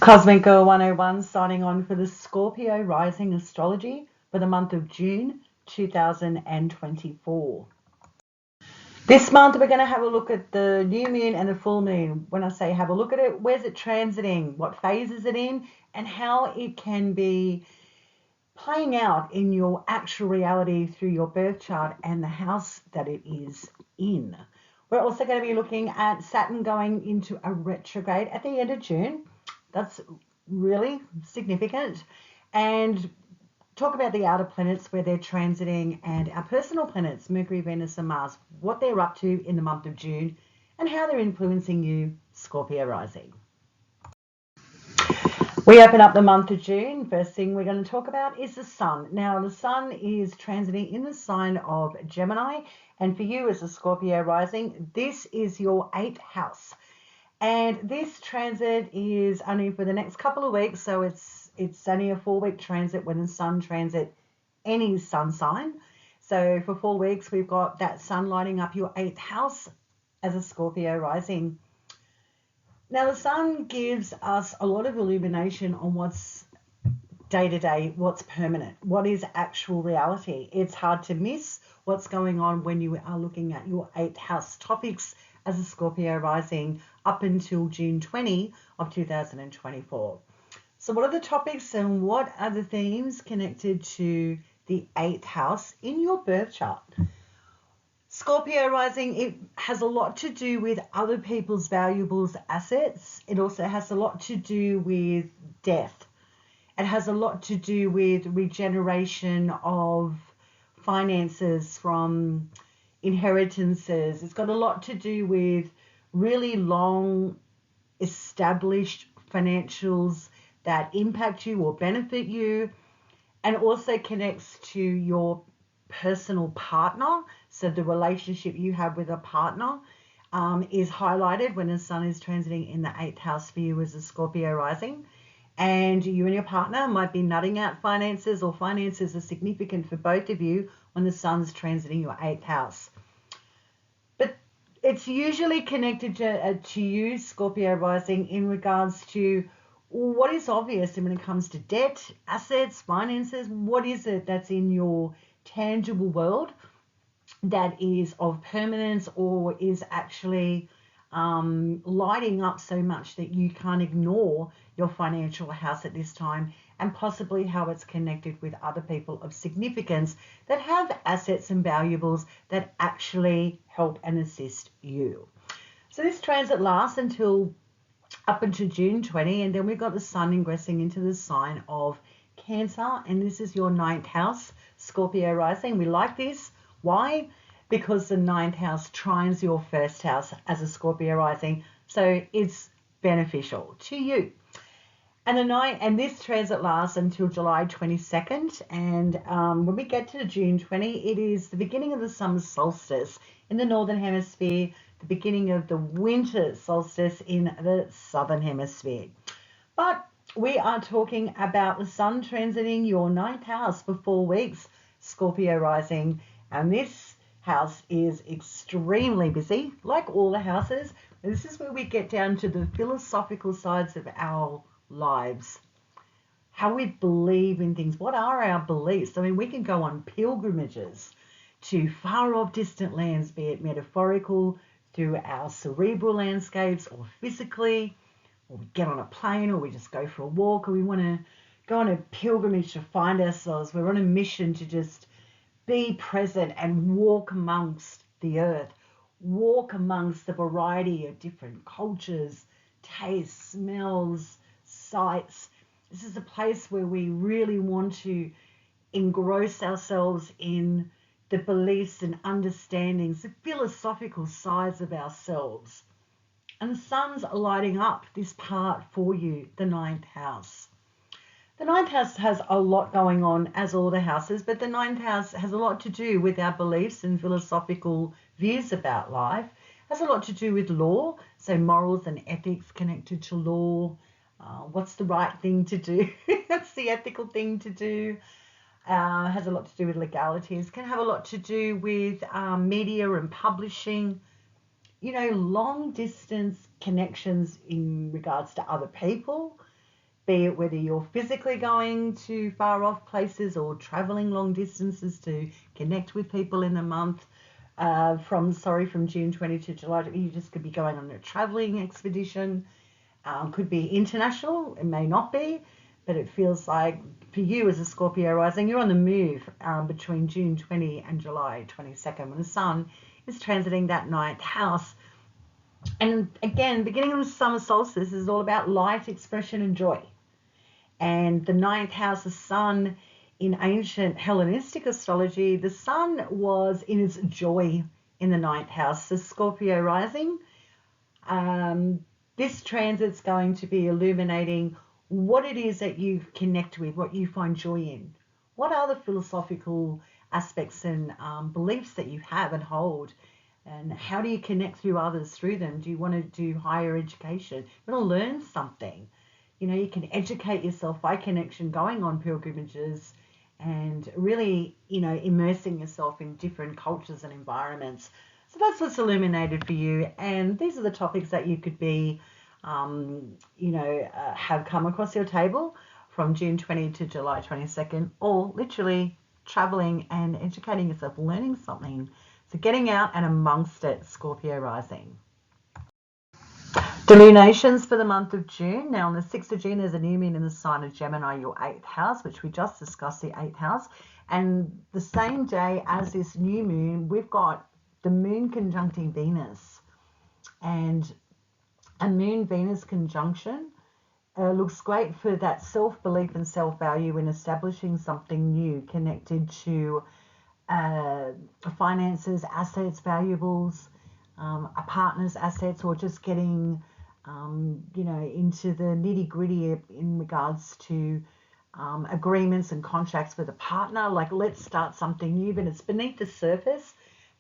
Cosmic Girl 101 signing on for the Scorpio rising astrology for the month of June 2024. This month we're going to have a look at the new moon and the full moon. When I say have a look at it, where's it transiting? What phase is it in? And how it can be playing out in your actual reality through your birth chart and the house that it is in. We're also going to be looking at Saturn going into a retrograde at the end of June. That's really significant. And talk about the outer planets where they're transiting and our personal planets, Mercury, Venus and Mars, what they're up to in the month of June and how they're influencing you, Scorpio rising. We open up the month of June. First thing we're going to talk about is the sun. Now, the sun is transiting in the sign of Gemini. And for you as a Scorpio rising, this is your 8th house. And this transit is only for the next couple of weeks. So it's only a 4-week transit when the sun transit any sun sign. So for 4 weeks, we've got that sun lighting up your 8th house as a Scorpio rising. Now, the sun gives us a lot of illumination on what's day-to-day, what's permanent, what is actual reality. It's hard to miss what's going on when you are looking at your 8th house topics as a Scorpio rising up until June 20 of 2024. So what are the topics and what are the themes connected to the 8th house in your birth chart? Scorpio rising, it has a lot to do with other people's valuables, assets. It also has a lot to do with death. It has a lot to do with regeneration of finances from inheritances. It's got a lot to do with really long established financials that impact you or benefit you, and also connects to your personal partner. So the relationship you have with a partner is highlighted when the sun is transiting in the 8th house for you as a Scorpio rising. And you and your partner might be nutting out finances, or finances are significant for both of you when the sun's transiting your 8th house. But it's usually connected to you, Scorpio rising, in regards to what is obvious when it comes to debt, assets, finances. What is it that's in your tangible world that is of permanence or is actually lighting up so much that you can't ignore your financial house at this time, and possibly how it's connected with other people of significance that have assets and valuables that actually help and assist you. So this transit lasts up until June 20, and then we've got the sun ingressing into the sign of Cancer, and this is your 9th house, Scorpio rising. We like this. Why? Because the 9th house trines your 1st house as a Scorpio rising, so it's beneficial to you. And this transit lasts until July 22nd, and when we get to June 20, it is the beginning of the summer solstice in the northern hemisphere, the beginning of the winter solstice in the southern hemisphere. But we are talking about the sun transiting your 9th house for 4 weeks, Scorpio rising, and this house is extremely busy, like all the houses. And this is where we get down to the philosophical sides of our lives, how we believe in things. What are our beliefs? I mean, we can go on pilgrimages to far off distant lands, be it metaphorical through our cerebral landscapes or physically, or we get on a plane, or we just go for a walk, or we want to go on a pilgrimage to find ourselves. We're on a mission to just be present and walk amongst the earth, walk amongst the variety of different cultures, tastes, smells, sights. This is a place where we really want to engross ourselves in the beliefs and understandings, the philosophical sides of ourselves. And the sun's lighting up this part for you, the 9th house. The 9th house has a lot going on, as all the houses, but the 9th house has a lot to do with our beliefs and philosophical views about life. It has a lot to do with law, so morals and ethics connected to law. What's the right thing to do? What's the ethical thing to do? Has a lot to do with legalities. Can have a lot to do with media and publishing. Long distance connections in regards to other people, be it whether you're physically going to far off places or traveling long distances to connect with people in a month. From June 20 to July, you just could be going on a traveling expedition. Could be international, it may not be, but it feels like for you as a Scorpio rising, you're on the move between June 20 and July 22nd when the sun is transiting that ninth house. And again, beginning of the summer solstice is all about light, expression, and joy. And the ninth house, the sun, in ancient Hellenistic astrology, the sun was in its joy in the ninth house. The Scorpio rising, this transit's going to be illuminating what it is that you connect with, what you find joy in. What are the philosophical aspects and beliefs that you have and hold? And how do you connect through others through them? Do you want to do higher education? You want to learn something? You know, you can educate yourself by connection, going on pilgrimages and really, you know, immersing yourself in different cultures and environments. So that's what's illuminated for you. And these are the topics that you could be, have come across your table from June 20 to July 22nd, or literally traveling and educating yourself, learning something. So getting out and amongst it, Scorpio rising. The lunations for the month of June. Now on the 6th of June, there's a new moon in the sign of Gemini, your 8th house, which we just discussed, the 8th house. And the same day as this new moon, we've got the moon conjuncting Venus. And a moon-Venus conjunction looks great for that self-belief and self-value in establishing something new connected to finances, assets, valuables, a partner's assets, or just getting, into the nitty-gritty in regards to agreements and contracts with a partner. Like, let's start something new, but it's beneath the surface.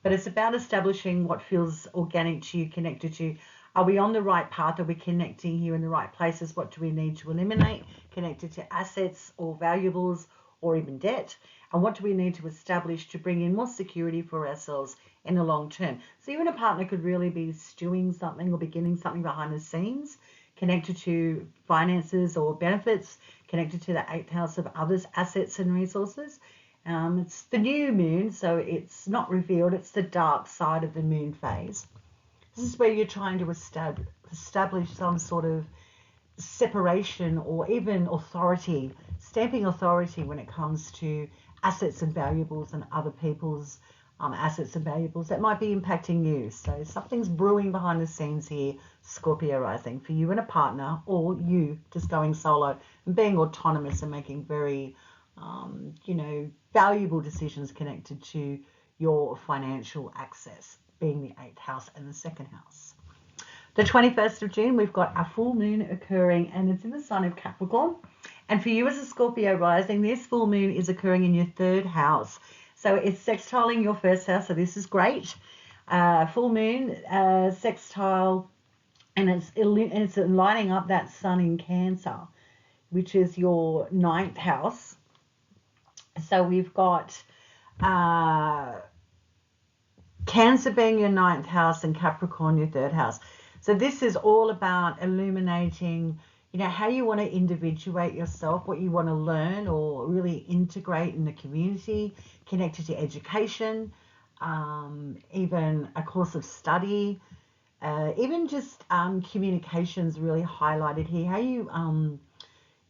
But it's about establishing what feels organic to you, connected to you. Are we on the right path? Are we connecting here in the right places? What do we need to eliminate? Connected to assets or valuables or even debt? And what do we need to establish to bring in more security for ourselves in the long term? So you and a partner could really be stewing something or beginning something behind the scenes, connected to finances or benefits, connected to the 8th house of others' assets and resources. It's the new moon, so it's not revealed. It's the dark side of the moon phase. This is where you're trying to establish some sort of separation or even authority, stamping authority when it comes to assets and valuables and other people's assets and valuables that might be impacting you. So something's brewing behind the scenes here, Scorpio rising, for you and a partner, or you just going solo and being autonomous and making very, valuable decisions connected to your financial access, being the 8th house and the 2nd house. The 21st of June, we've got a full moon occurring, and it's in the sign of Capricorn. And for you as a Scorpio rising, this full moon is occurring in your 3rd house. So it's sextiling your 1st house, so this is great. Full moon, sextile, and it's lining up that sun in Cancer, which is your 9th house. So we've got Cancer being your 9th house and Capricorn your 3rd house. So this is all about illuminating, how you want to individuate yourself, what you want to learn or really integrate in the community, connected to education, even a course of study, even just communications really highlighted here. How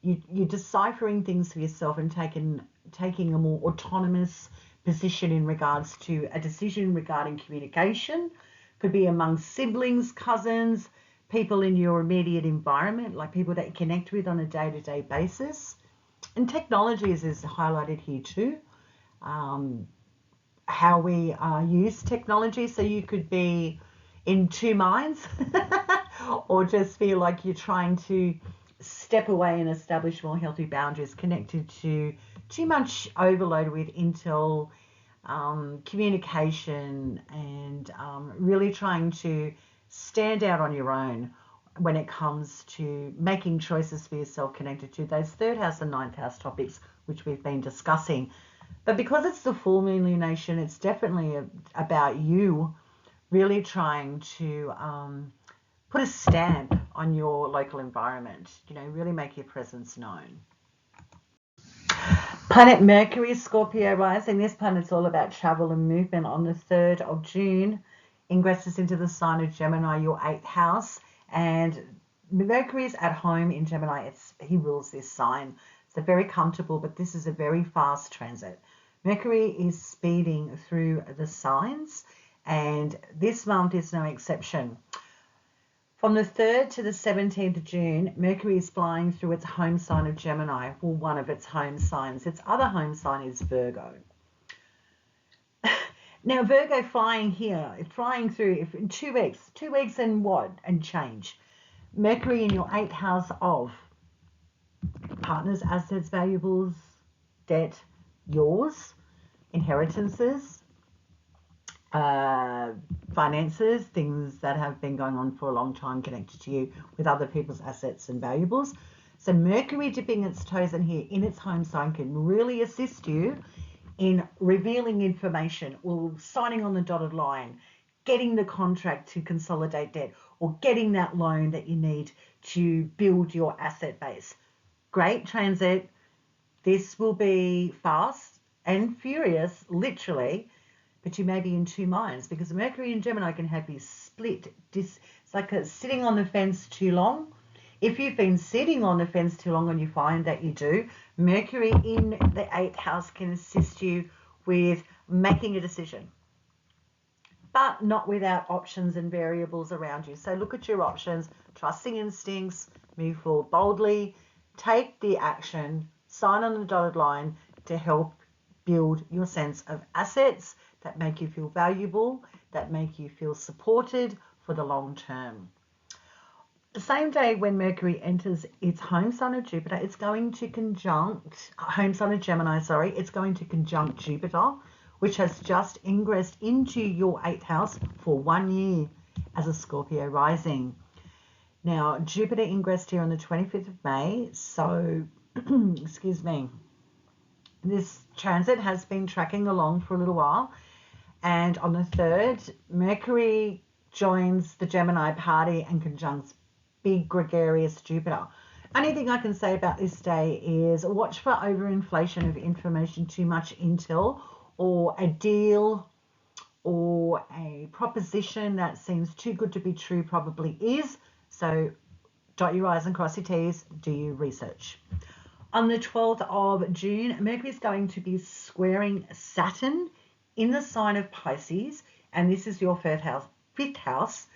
you're deciphering things for yourself and taking a more autonomous position in regards to a decision regarding communication. Could be among siblings, cousins, people in your immediate environment, like people that you connect with on a day-to-day basis. And technologies is highlighted here too. How we use technology. So you could be in two minds or just feel like you're trying to step away and establish more healthy boundaries, connected to too much overload with intel, communication, and really trying to stand out on your own when it comes to making choices for yourself, connected to those 3rd house and 9th house topics, which we've been discussing. But because it's the full moon lunation, it's definitely about you really trying to put a stamp on your local environment. You know, really make your presence known. Planet Mercury, Scorpio rising. This planet's all about travel and movement. On the 3rd of June, ingresses into the sign of Gemini, your 8th house. And Mercury is at home in Gemini. He rules this sign. So very comfortable, but this is a very fast transit. Mercury is speeding through the signs, and this month is no exception. From the 3rd to the 17th of June, Mercury is flying through its home sign of Gemini, well, one of its home signs. Its other home sign is Virgo. Now, Virgo flying here, flying through in 2 weeks and change. Mercury in your 8th house of partners, assets, valuables, debt, yours, inheritances, finances, things that have been going on for a long time connected to you with other people's assets and valuables. So Mercury dipping its toes in here in its home sign can really assist you in revealing information or signing on the dotted line, getting the contract to consolidate debt, or getting that loan that you need to build your asset base. Great transit. This will be fast and furious, literally, but you may be in two minds, because Mercury and Gemini can have you split. It's like sitting on the fence too long. If you've been sitting on the fence too long and you find that you do, Mercury in the 8th house can assist you with making a decision, but not without options and variables around you. So look at your options, trusting instincts, move forward boldly, take the action, sign on the dotted line to help build your sense of assets that make you feel valuable, that make you feel supported for the long term. The same day when Mercury enters its home sign of Jupiter, it's going to conjunct, home sign of Gemini, sorry, it's going to conjunct Jupiter, which has just ingressed into your 8th house for 1 year as a Scorpio rising. Now, Jupiter ingressed here on the 25th of May, so, excuse me, this transit has been tracking along for a little while, and on the 3rd, Mercury joins the Gemini party and conjuncts big gregarious Jupiter. Only thing I can say about this day is watch for overinflation of information, too much intel, or a deal or a proposition that seems too good to be true probably is. So dot your I's and cross your T's, do your research. On the 12th of June, Mercury is going to be squaring Saturn in the sign of Pisces, and this is your fifth house,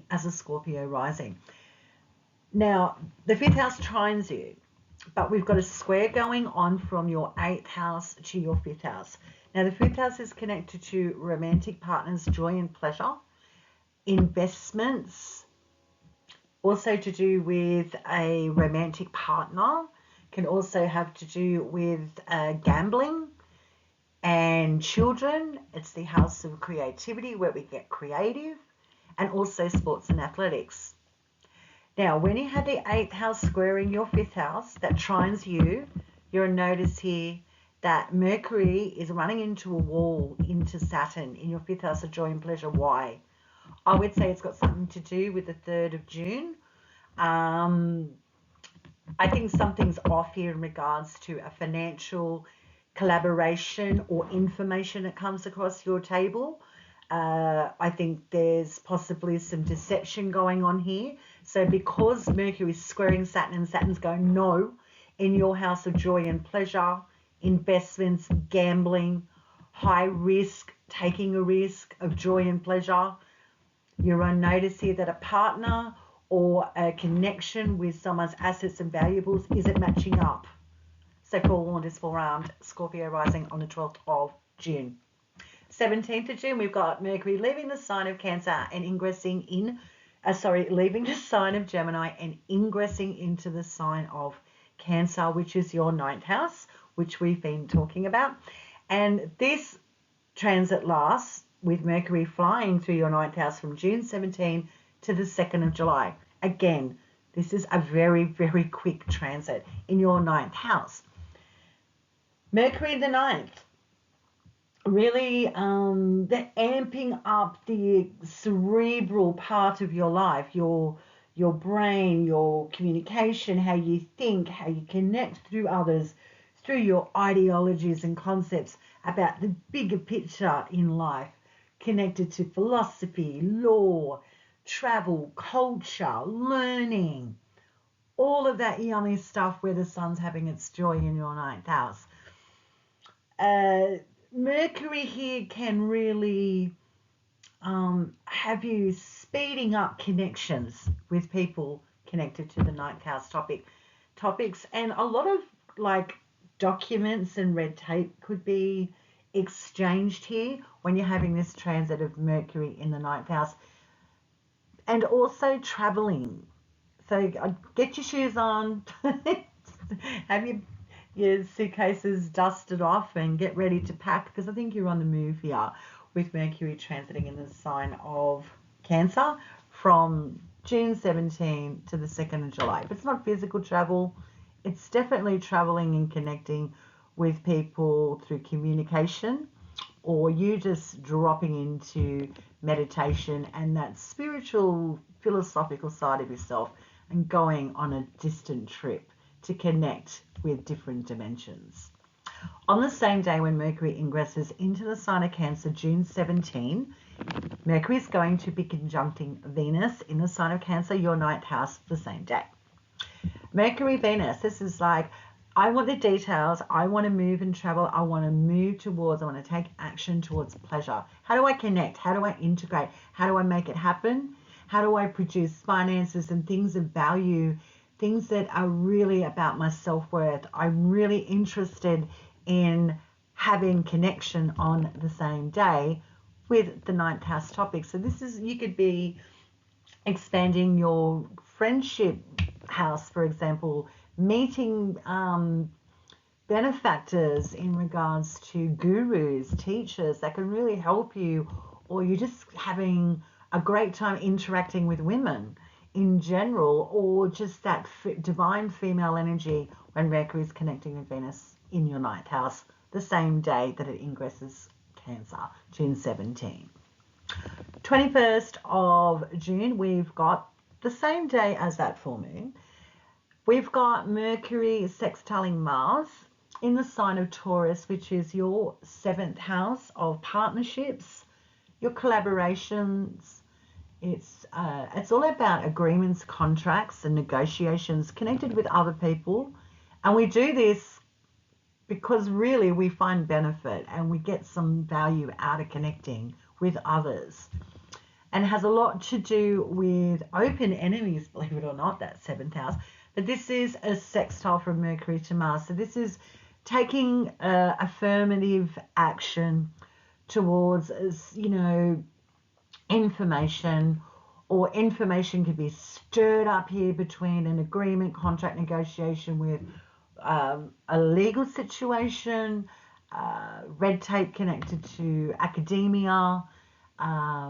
as a Scorpio rising. Now, the 5th house trines you, but we've got a square going on from your 8th house to your 5th house. Now, the 5th house is connected to romantic partners, joy and pleasure, investments, also to do with a romantic partner, can also have to do with gambling and children. It's the house of creativity, where we get creative, and also sports and athletics. Now, when you have the 8th house squaring your 5th house that trines you, you'll notice here that Mercury is running into a wall, into Saturn in your 5th house of joy and pleasure. Why? I would say it's got something to do with the 3rd of June. I think something's off here in regards to a financial collaboration or information that comes across your table. I think there's possibly some deception going on here. So because Mercury is squaring Saturn and Saturn's going no in your house of joy and pleasure, investments, gambling, high risk, taking a risk of joy and pleasure, you're on notice here that a partner or a connection with someone's assets and valuables isn't matching up. So forewarned is forearmed, Scorpio rising on the 12th of June. 17th of June, we've got Mercury leaving the sign of Cancer and ingressing in, leaving the sign of Gemini and ingressing into the sign of Cancer, which is your 9th house, which we've been talking about. And this transit lasts with Mercury flying through your 9th house from June 17 to the 2nd of July. Again, this is a very, very quick transit in your 9th house. Mercury in the 9th, really they're amping up the cerebral part of your life, your your brain, your communication, how you think, how you connect through others, through your ideologies and concepts about the bigger picture in life, connected to philosophy, law, travel, culture, learning, all of that yummy stuff where the sun's having its joy in your ninth house. Mercury here can really have you speeding up connections with people connected to the ninth house topics, and a lot of like documents and red tape could be exchanged here when you're having this transit of Mercury in the ninth house, and also traveling. So get your shoes on, have your suitcases dusted off, and get ready to pack, because I think you're on the move here with Mercury transiting in the sign of Cancer from June 17 to the 2nd of July. But it's not physical travel. It's definitely traveling and connecting with people through communication, or you just dropping into meditation and that spiritual, philosophical side of yourself and going on a distant trip to connect with different dimensions. On the same day when Mercury ingresses into the sign of Cancer, June 17, Mercury is going to be conjuncting Venus in the sign of Cancer, your ninth house, the same day. Mercury, Venus, this is like, I want the details. I want to move and travel. I want to move towards, I want to take action towards pleasure. How do I connect? How do I integrate? How do I make it happen? How do I produce finances and things of value, things that are really about my self-worth? I'm really interested in having connection on the same day with the ninth house topic. So this is, you could be expanding your friendship house, for example, meeting benefactors in regards to gurus, teachers that can really help you, or you're just having a great time interacting with women in general, or just that divine female energy when Mercury is connecting with Venus in your ninth house the same day that it ingresses Cancer, June 17. 21st of June, we've got the same day as that full moon. We've got Mercury sextiling Mars in the sign of Taurus, which is your 7th house of partnerships, your collaborations. It's all about agreements, contracts, and negotiations connected with other people. And we do this because really we find benefit and we get some value out of connecting with others. And it has a lot to do with open enemies, believe it or not, that 7th house. But this is a sextile from Mercury to Mars. So this is taking affirmative action towards, you know, information, or information could be stirred up here between an agreement, contract, negotiation with a legal situation, red tape connected to academia,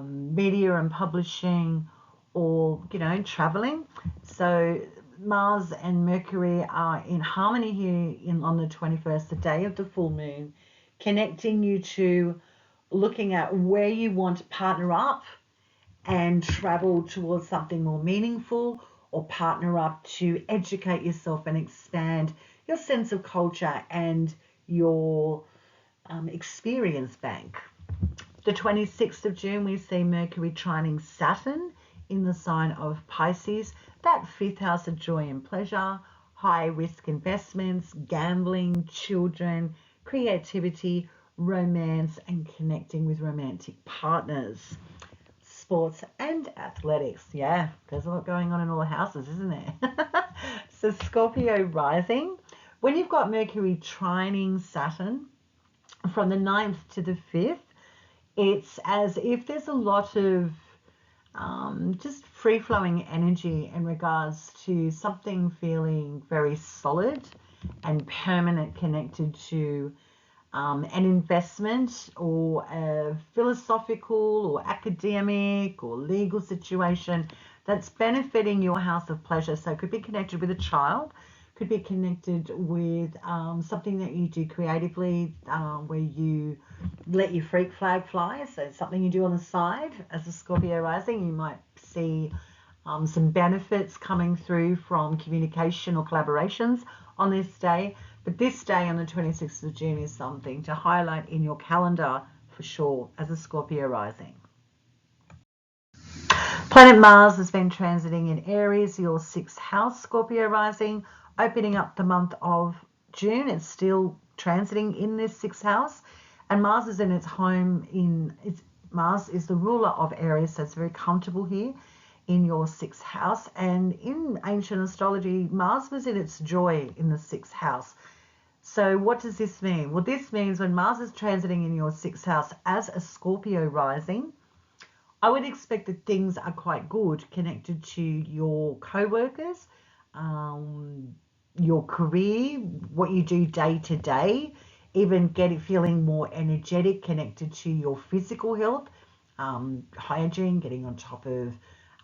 media and publishing, or, you know, traveling. So Mars and Mercury are in harmony here on the 21st, the day of the full moon, connecting you to looking at where you want to partner up and travel towards something more meaningful, or partner up to educate yourself and expand your sense of culture and your experience bank. The 26th of June, we see Mercury trining Saturn in the sign of Pisces, that 5th house of joy and pleasure, high risk investments, gambling, children, creativity, romance, and connecting with romantic partners. Sports and athletics. Yeah, there's a lot going on in all the houses, isn't there? So Scorpio rising, when you've got Mercury trining Saturn from the 9th to the 5th, it's as if there's a lot of just free-flowing energy in regards to something feeling very solid and permanent, connected to an investment or a philosophical or academic or legal situation that's benefiting your house of pleasure. So it could be connected with a child, could be connected with something that you do creatively, where you let your freak flag fly. So it's something you do on the side. As a Scorpio rising, you might see some benefits coming through from communication or collaborations on this day. But this day on the 26th of June is something to highlight in your calendar for sure as a Scorpio rising. Planet Mars has been transiting in Aries, your 6th house, Scorpio rising, opening up the month of June. It's still transiting in this 6th house, and Mars is in its home Mars is the ruler of Aries, so it's very comfortable here in your 6th house. And in ancient astrology, Mars was in its joy in the 6th house. So what does this mean? Well, this means when Mars is transiting in your 6th house as a Scorpio rising, I would expect that things are quite good connected to your co-workers, your career, what you do day to day, even feeling more energetic, connected to your physical health, hygiene, getting on top of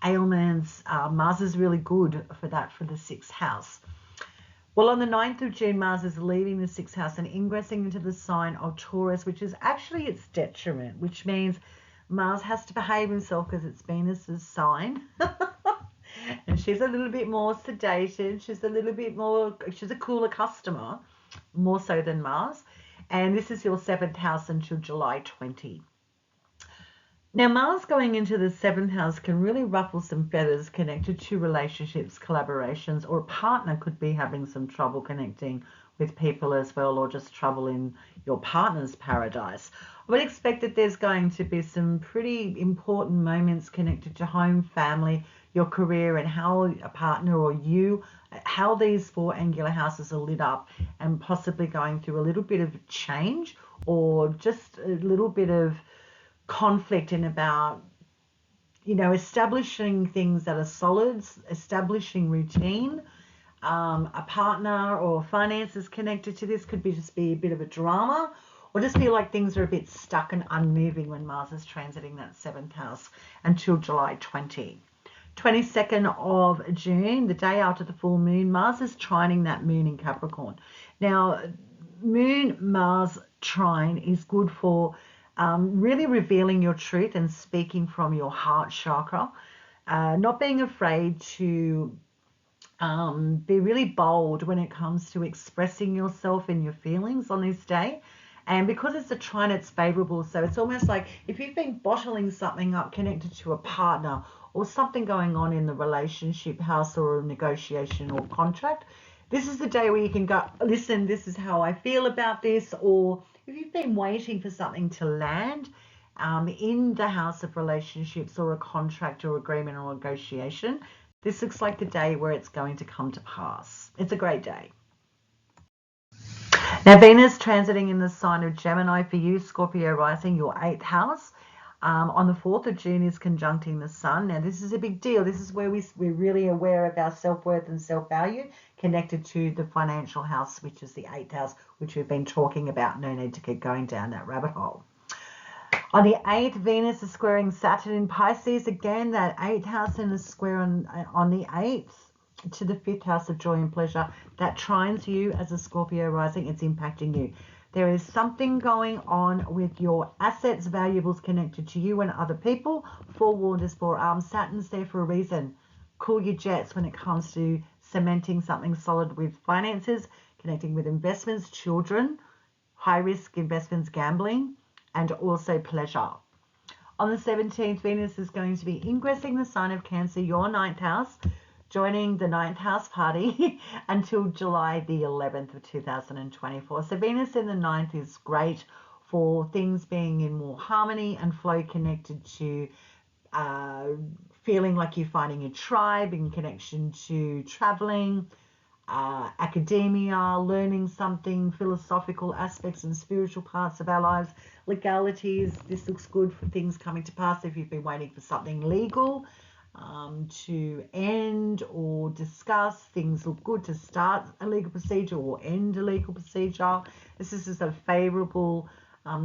ailments. Mars is really good for that for the 6th house. Well, on the 9th of June, Mars is leaving the 6th house and ingressing into the sign of Taurus, which is actually its detriment, which means Mars has to behave himself because it's Venus's sign. And she's a little bit more sedated. She's a cooler customer, more so than Mars. And this is your 7th house until July 20. Now, Mars going into the 7th house can really ruffle some feathers connected to relationships, collaborations, or a partner could be having some trouble connecting with people as well, or just trouble in your partner's paradise. I would expect that there's going to be some pretty important moments connected to home, family, your career, and how a partner or you, how these 4 angular houses are lit up, and possibly going through a little bit of change or just a little bit of conflict in about, establishing things that are solids, establishing routine. A partner or finances connected to this could just be a bit of a drama, or just feel like things are a bit stuck and unmoving when Mars is transiting that 7th house until July 20. 22nd of June, the day after the full moon, Mars is trining that moon in Capricorn. Now, Moon-Mars trine is good for really revealing your truth and speaking from your heart chakra, not being afraid to be really bold when it comes to expressing yourself and your feelings on this day. And because it's a trine, it's favorable. So it's almost like if you've been bottling something up connected to a partner or something going on in the relationship house or a negotiation or contract, this is the day where you can go, listen, this is how I feel about this. Or if you've been waiting for something to land in the house of relationships or a contract or agreement or negotiation, this looks like the day where it's going to come to pass. It's a great day. Now, Venus transiting in the sign of Gemini for you, Scorpio rising, your 8th house. On the 4th of June is conjuncting the Sun. Now, this is a big deal. This is where we're really aware of our self-worth and self-value connected to the financial house, which is the 8th house, which we've been talking about. No need to keep going down that rabbit hole. On the 8th, Venus is squaring Saturn in Pisces. Again, that 8th house in a square on the 8th to the 5th house of joy and pleasure. That trines you as a Scorpio rising. It's impacting you. There is something going on with your assets, valuables connected to you and other people. Forewarned is forearmed. Saturn's there for a reason. Cool your jets when it comes to cementing something solid with finances, connecting with investments, children, high-risk investments, gambling, and also pleasure. On the 17th, Venus is going to be ingressing the sign of Cancer, your 9th house, joining the 9th house party until July the 11th of 2024. So Venus in the 9th is great for things being in more harmony and flow, connected to feeling like you're finding a tribe, in connection to traveling, academia, learning something, philosophical aspects and spiritual parts of our lives, legalities. This looks good for things coming to pass if you've been waiting for something legal to end or discuss. Things look good to start a legal procedure or end a legal procedure. This is a favorable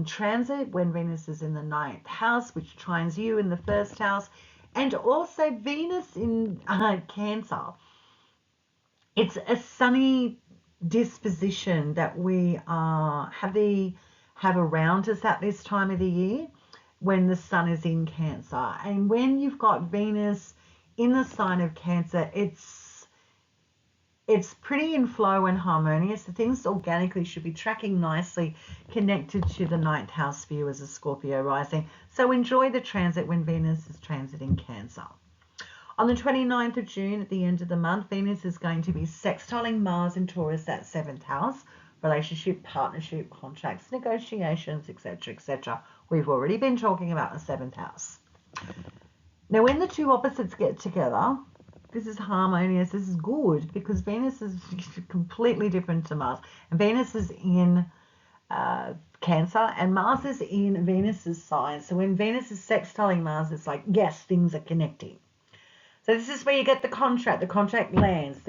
transit when Venus is in the 9th house, which trines you in the 1st house, and also Venus in Cancer. It's a sunny disposition that we have around us at this time of the year when the Sun is in Cancer. And when you've got Venus in the sign of Cancer, it's pretty in flow and harmonious. The things organically should be tracking nicely, connected to the ninth house for you as a Scorpio rising. So enjoy the transit when Venus is transiting Cancer. On the 29th of June, at the end of the month, Venus is going to be sextiling Mars in Taurus, that 7th house, relationship, partnership, contracts, negotiations, etc., etc. We've already been talking about the 7th house. Now, when the two opposites get together, this is harmonious, this is good, because Venus is completely different to Mars. And Venus is in Cancer, and Mars is in Venus's sign. So when Venus is sextiling Mars, it's like, yes, things are connecting. So this is where you get the contract lands,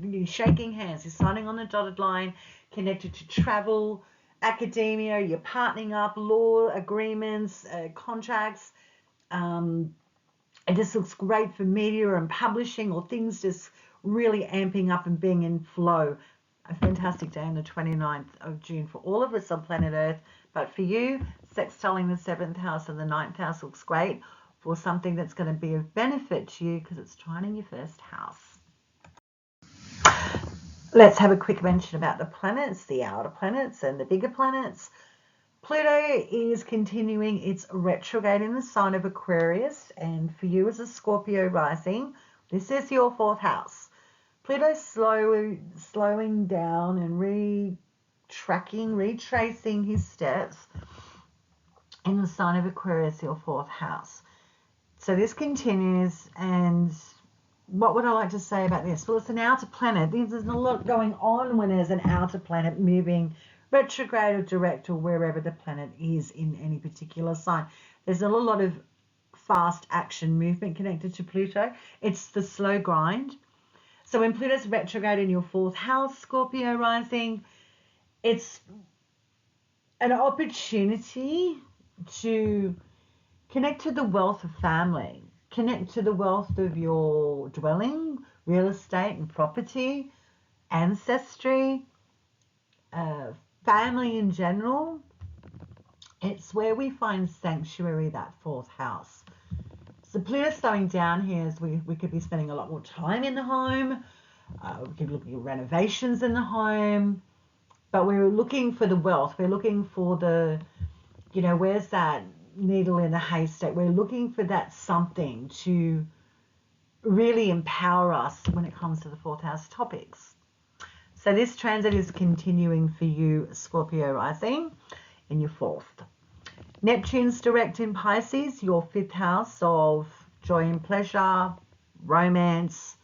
you're shaking hands, you're signing on the dotted line, connected to travel, academia, you're partnering up, law agreements, contracts. It just looks great for media and publishing, or things just really amping up and being in flow. A fantastic day on the 29th of June for all of us on planet Earth. But for you, sextiling the 7th house and the 9th house looks great for something that's going to be of benefit to you because it's trining your first house. Let's have a quick mention about the planets, the outer planets and the bigger planets. Pluto is continuing its retrograde in the sign of Aquarius, and for you as a Scorpio rising, this is your 4th house. Pluto's slowing down and retracing his steps in the sign of Aquarius, your 4th house. So this continues, and what would I like to say about this? Well, it's an outer planet. There's a lot going on when there's an outer planet moving retrograde or direct or wherever the planet is in any particular sign. There's a lot of fast action movement connected to Pluto. It's the slow grind. So when Pluto's retrograde in your 4th house, Scorpio rising, it's an opportunity to connect to the wealth of family, connect to the wealth of your dwelling, real estate and property, ancestry, family in general. It's where we find sanctuary, that 4th house. So Pluto slowing down here as we could be spending a lot more time in the home. We could be looking at renovations in the home. But we're looking for the wealth. We're looking for the, where's that needle in a haystack? We're looking for that something to really empower us when it comes to the 4th house topics. So this transit is continuing for you, Scorpio rising, in your 4th. Neptune's direct in Pisces, your 5th house of joy and pleasure, romance,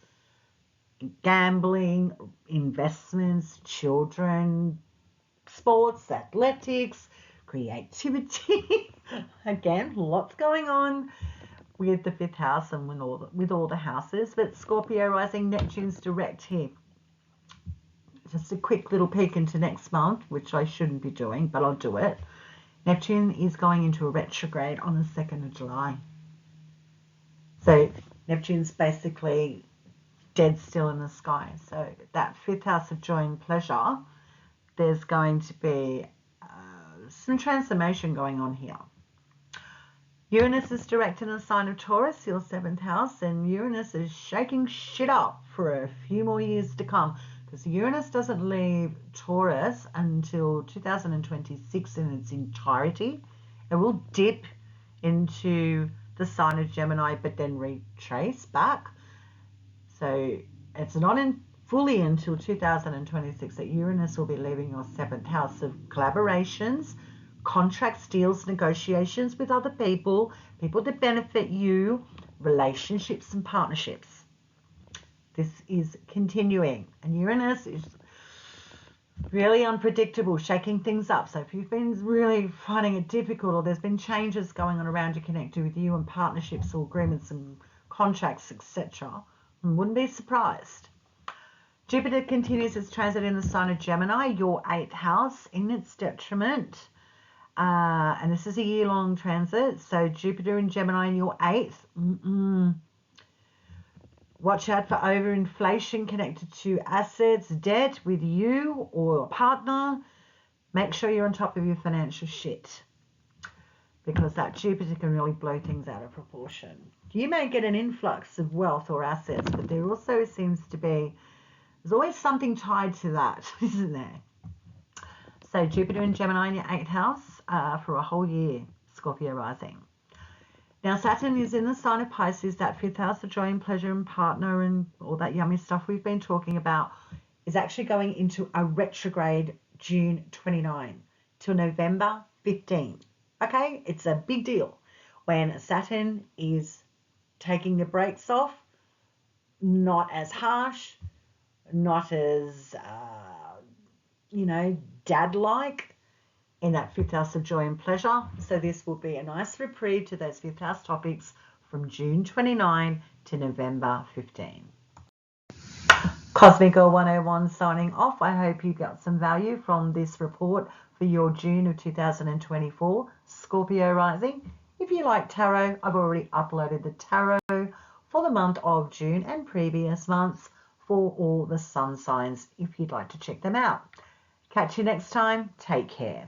gambling, investments, children, sports, athletics, creativity. Again, lots going on with the 5th house and with all the houses. But Scorpio rising, Neptune's direct here. Just a quick little peek into next month, which I shouldn't be doing, but I'll do it. Neptune is going into a retrograde on the 2nd of July. So Neptune's basically dead still in the sky. So that 5th house of joy and pleasure, there's going to be some transformation going on here. Uranus is direct in the sign of Taurus, your 7th house, and Uranus is shaking shit up for a few more years to come, because Uranus doesn't leave Taurus until 2026 in its entirety. It will dip into the sign of Gemini, but then retrace back. So it's not fully until 2026 that Uranus will be leaving your 7th house of collaborations, contracts, deals, negotiations with other people, people that benefit you, relationships and partnerships. This is continuing, and Uranus is really unpredictable, shaking things up. So if you've been really finding it difficult, or there's been changes going on around you connected with you and partnerships or agreements and contracts, etc., wouldn't be surprised. Jupiter continues its transit in the sign of Gemini, your 8th house, in its detriment. And this is a year-long transit. So Jupiter in Gemini in your 8th. Watch out for overinflation connected to assets, debt with you or a partner. Make sure you're on top of your financial shit. because that Jupiter can really blow things out of proportion. You may get an influx of wealth or assets, but there also seems to be, there's always something tied to that, isn't there? So Jupiter and Gemini in your 8th house for a whole year, Scorpio rising. Now Saturn is in the sign of Pisces, that 5th house of joy and pleasure and partner and all that yummy stuff we've been talking about, is actually going into a retrograde June 29 till November 15. Okay, it's a big deal when Saturn is taking the brakes off, not as harsh, not as, dad-like in that 5th house of joy and pleasure. So this will be a nice reprieve to those 5th house topics from June 29 to November 15. Cosmic Girl 101 signing off. I hope you got some value from this report for your June of 2024 Scorpio rising. If you like tarot, I've already uploaded the tarot for the month of June and previous months for all the sun signs if you'd like to check them out. Catch you next time. Take care.